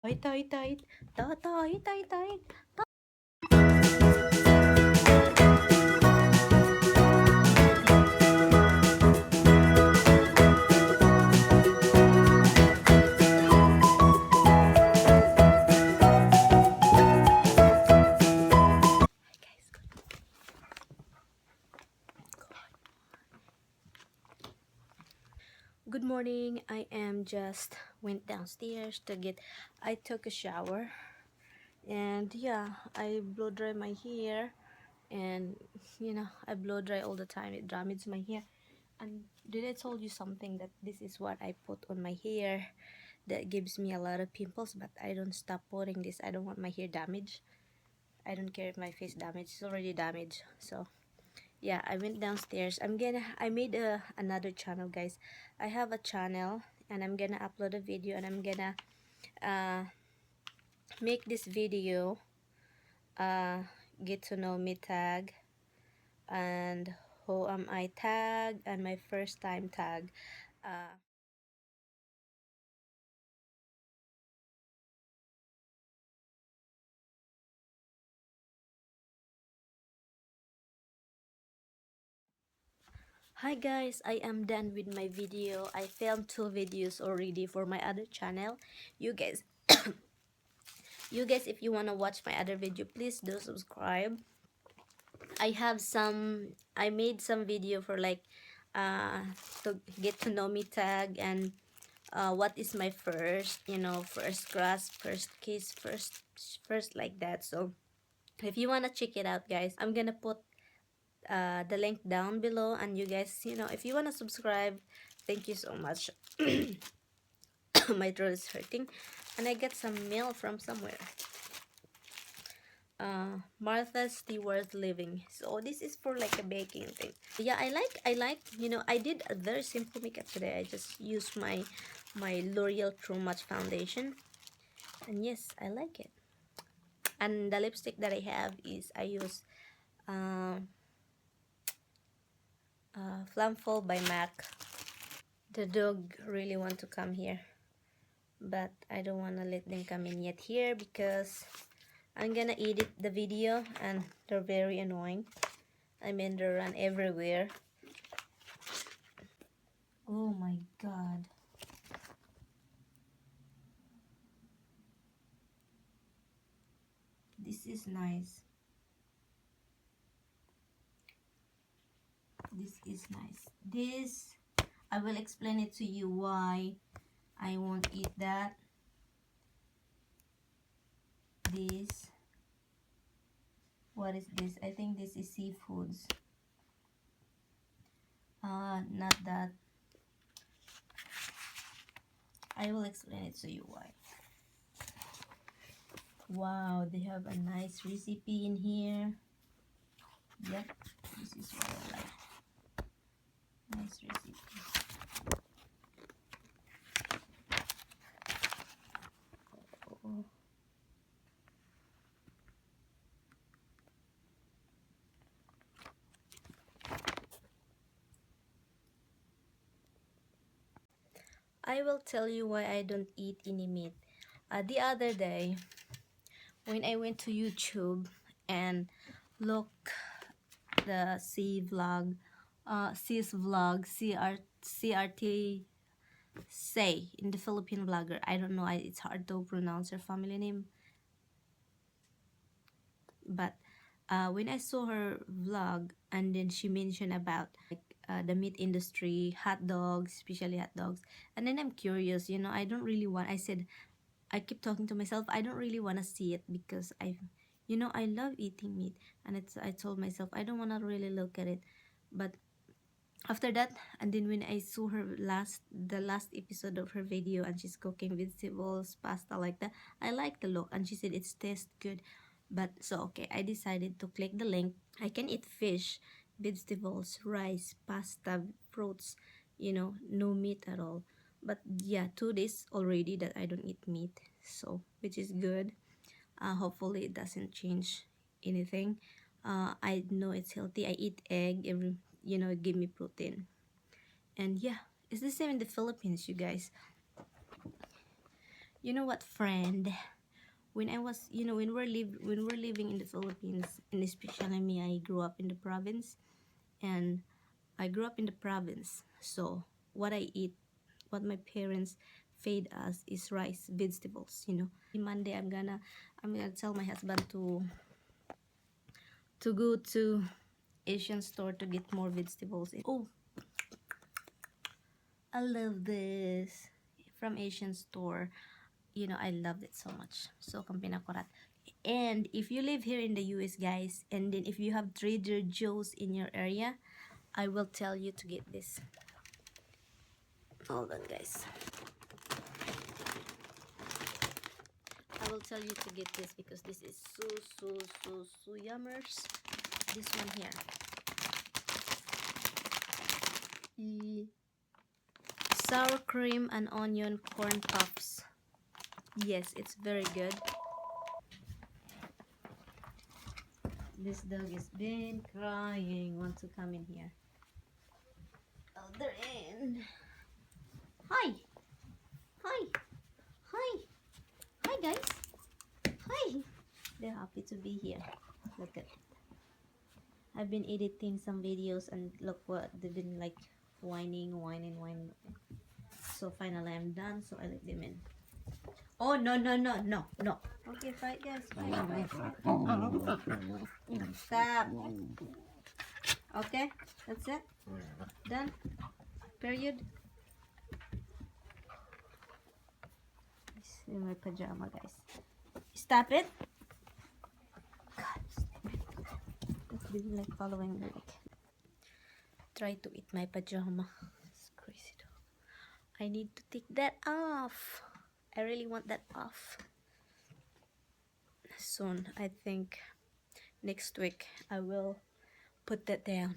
Toy, toy, toy, toy, toy, toy, toy. Hi guys, good morning. I am just went downstairs to get. I took a shower, and yeah, I blow dry my hair, and I blow dry all the time. It damages my hair. And did I told you something that this is what I put on my hair that gives me a lot of pimples, but I don't stop putting this. I don't want my hair damaged. I don't care if my face damaged. It's already damaged. So yeah, I went downstairs. I made another channel, guys. I have a channel, and I'm gonna upload a video, and I'm gonna uh, make this video uh, get to know me tag, and who am I tag, and my first time tag. uh, Hi guys, I am done with my video. I filmed 2 videos already for my other channel. You guys, if you wanna watch my other video, please do subscribe. I made some video for like uh to get to know me tag, and what is my first, first crush, first kiss, first like that. So if you wanna check it out, guys, I'm gonna put the link down below, and you guys, if you wanna subscribe, thank you so much. My throat is hurting, and I got some mail from somewhere. Martha's Tea Worth Living. So this is for like a baking thing. Yeah, I like, I did a very simple makeup today. I just used my L'Oreal True Match foundation, and yes, I like it. And the lipstick that I have is I use um Flamful by MAC. The dog really want to come here, but I don't want to let them come in yet here because I'm gonna edit the video, and they're very annoying. I mean, they run everywhere. Oh my god. This is nice. This is nice. This, I will explain it to you why I won't eat that. This, what is this? I think this is seafoods. Not that. I will explain it to you why. Wow, they have a nice recipe in here. Yep, this is what I like. Nice recipe. Oh. I will tell you why I don't eat any meat. The other day, when I went to YouTube and look the C vlog, C's vlog, CRT say in the Philippine vlogger. I don't know. It's hard to pronounce her family name, but when I saw her vlog, and then she mentioned about like the meat industry, hot dogs, especially hot dogs, and then I'm curious. I don't really want. I said, I keep talking to myself, I don't really want to see it because I love eating meat, and I told myself I don't want to really look at it, but after that, and then when I saw her the last episode of her video, and she's cooking vegetables, pasta like that, I like the look, and she said it's tastes good. But so okay, I decided to click the link. I can eat fish, vegetables, rice, pasta, fruits, no meat at all. But yeah, 2 days already that I don't eat meat, so which is good. Hopefully it doesn't change anything. I know it's healthy. I eat egg every, give me protein. And yeah, it's the same in the Philippines, you guys. You know what, friend? When I was, when we're living in the Philippines, and especially me, I grew up in the province, and I grew up in the province. So what I eat, what my parents feed us is rice, vegetables. Monday I'm gonna tell my husband to go to Asian store to get more vegetables. Oh, I love this from Asian store. I loved it so much. So kampinakurat. And if you live here in the US, guys, and then if you have Trader Joe's in your area, I will tell you to get this. Hold on, guys. I will tell you to get this because this is so yummers. This one here. E Sour cream and onion corn puffs. Yes, it's very good. This dog has been crying, want to come in here. Oh, they're in. Hi. Hi. Hi. Hi, guys. Hi. They're happy to be here. Look at. I've been editing some videos and look what they've been like whining. So finally I'm done, so I let them in. Oh, no. Okay, fight, guys. Fight. Stop. Okay, that's it. Done. Period. This is my pajama, guys. Stop it. God, it's been like following me. Like, try to eat my pajama. It's crazy though. I need to take that off. I really want that off. Soon, I think next week I will put that down.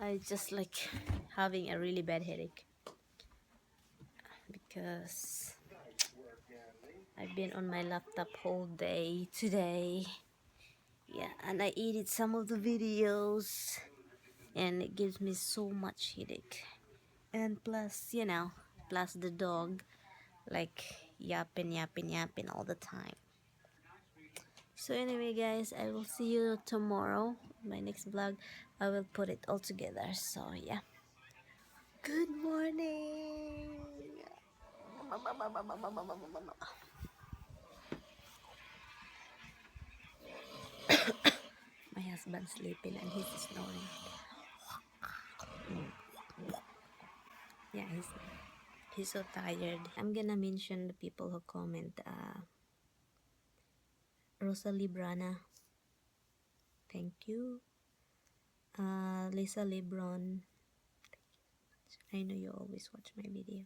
I just like having a really bad headache because I've been on my laptop whole day today. Yeah, and I edited some of the videos and it gives me so much headache. And plus, plus the dog like yapping all the time. So anyway, guys, I will see you tomorrow. My next vlog, I will put it all together. So yeah. Good morning. My husband's sleeping and he's snoring. Yeah, he's so tired. I'm gonna mention the people who comment. Rosa Librana, thank you. Lisa Lebron, I know you always watch my video.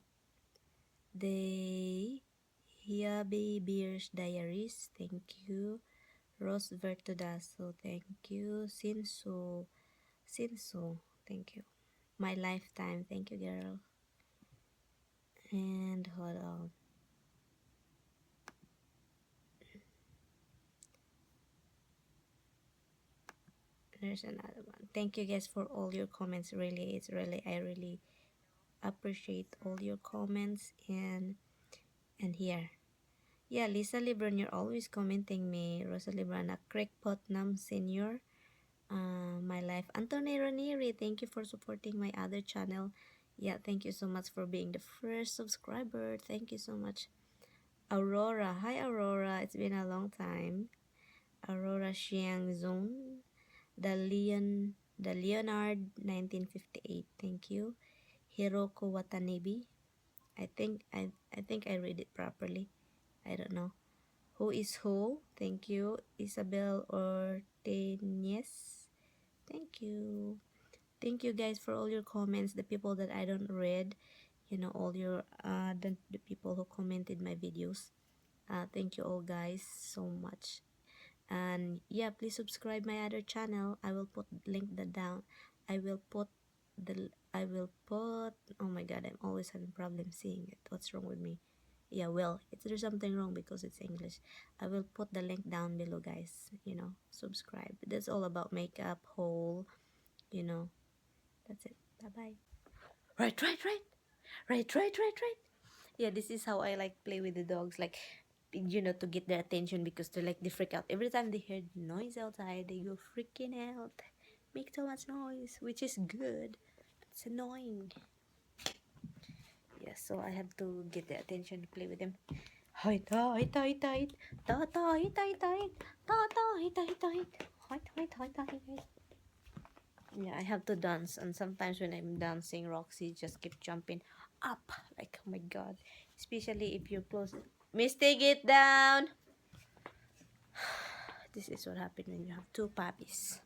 The Hiabe Beers Diaries, thank you. Rose Vertudaso, thank you. Sinso, thank you. My Lifetime, thank you, girl. And hold on. There's another one. Thank you guys for all your comments. Really, I really appreciate all your comments. And here. Yeah, Lisa Libran, you're always commenting me. Rosa Librana, Craig Putnam Senior, My Life. Anthony Ranieri, thank you for supporting my other channel. Yeah, thank you so much for being the first subscriber. Thank you so much. Aurora, hi Aurora, it's been a long time. Aurora Xiang Zong, the Leonard 1958, thank you. Hiroko Watanabe, I think I read it properly. I don't know. Who is who? Thank you. Isabel Orteñez. Thank you. Thank you guys for all your comments. The people that I don't read, all your the people who commented my videos. Thank you all guys so much. And yeah, please subscribe my other channel. I will put link that down. I will put oh my god, I'm always having problems seeing it. What's wrong with me? Yeah, well, there's something wrong because it's English. I will put the link down below, guys. Subscribe. That's all about makeup, haul, you know. That's it. Bye bye. Right. Yeah, this is how I like play with the dogs, like, to get their attention, because they freak out every time they hear noise outside. They go freaking out, make so much noise, which is good. It's annoying. Yeah, so I have to get their attention to play with them. Hi, hi, hi, hi, ta ta, hi, hi, hi, ta ta, hi, hi, hi, hi, hi, hi, hi. Yeah, I have to dance, and sometimes when I'm dancing, Roxy just keep jumping up, like, oh my god, especially if you're close. Misty, get down. This is what happened when you have two puppies.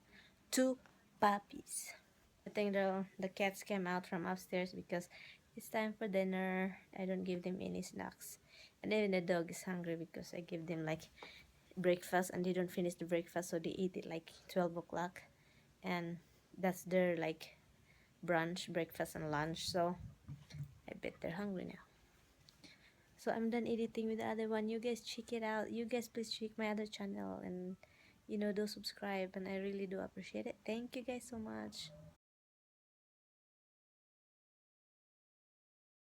I think the cats came out from upstairs because it's time for dinner. I don't give them any snacks, and even the dog is hungry because I give them like breakfast, and they don't finish the breakfast, so they eat it like 12 o'clock, and that's their like brunch, breakfast, and lunch. So I bet they're hungry now. So I'm done editing with the other one. You guys check it out. You guys please check my other channel, and do subscribe, and I really do appreciate it. Thank you guys so much.